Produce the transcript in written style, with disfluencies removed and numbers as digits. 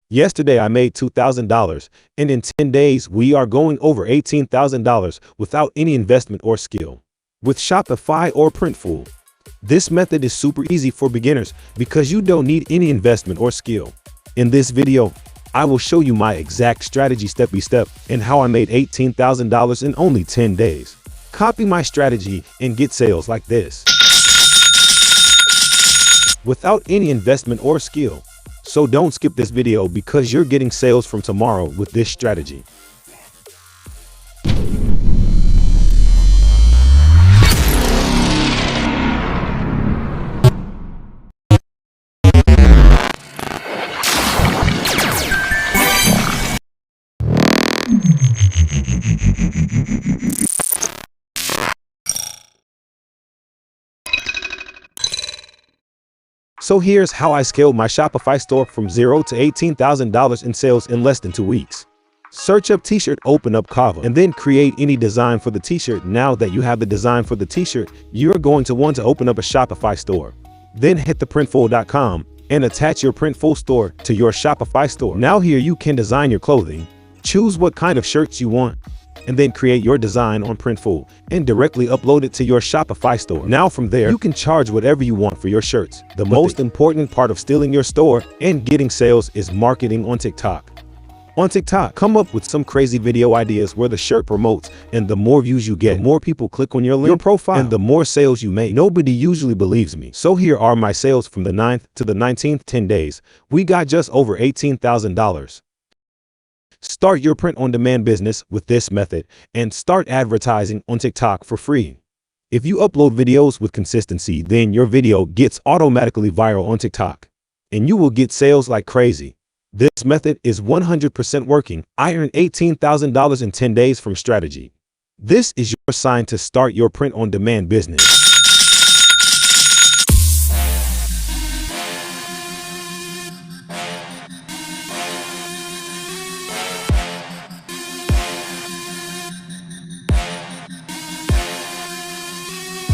Yesterday I made $2,000, and in 10 days we are going over $18,000 without any investment or skill. With Shopify or Printful, this method is super easy for beginners because you don't need any investment or skill. In this video, I will show you my exact strategy step by step and how I made $18,000 in only 10 days. Copy my strategy and get sales like this without any investment or skill. So don't skip this video because you're getting sales from tomorrow with this strategy. So here's how I scaled my Shopify store from $0 to $18,000 in sales in less than 2 weeks. Search up t-shirt, open up Canva, and then create any design for the t-shirt. Now that you have the design for the t-shirt, you're going to want to open up a Shopify store. Then hit the printful.com and attach your Printful store to your Shopify store. Now here you can design your clothing, choose what kind of shirts you want, and then create your design on Printful and directly upload it to your Shopify store. Now from there, you can charge whatever you want for your shirts. The most important part of stealing your store and getting sales is marketing on TikTok. On TikTok, come up with some crazy video ideas where the shirt promotes, and the more views you get, the more people click on your link, your profile, and the more sales you make. Nobody usually believes me. So here are my sales from the 9th to the 19th, 10 days. We got just over $18,000. Start your print-on-demand business with this method and start advertising on TikTok for free. If you upload videos with consistency, then your video gets automatically viral on TikTok, and you will get sales like crazy. This method is 100% working. I earned $18,000 in 10 days from strategy. This is your sign to start your print-on-demand business.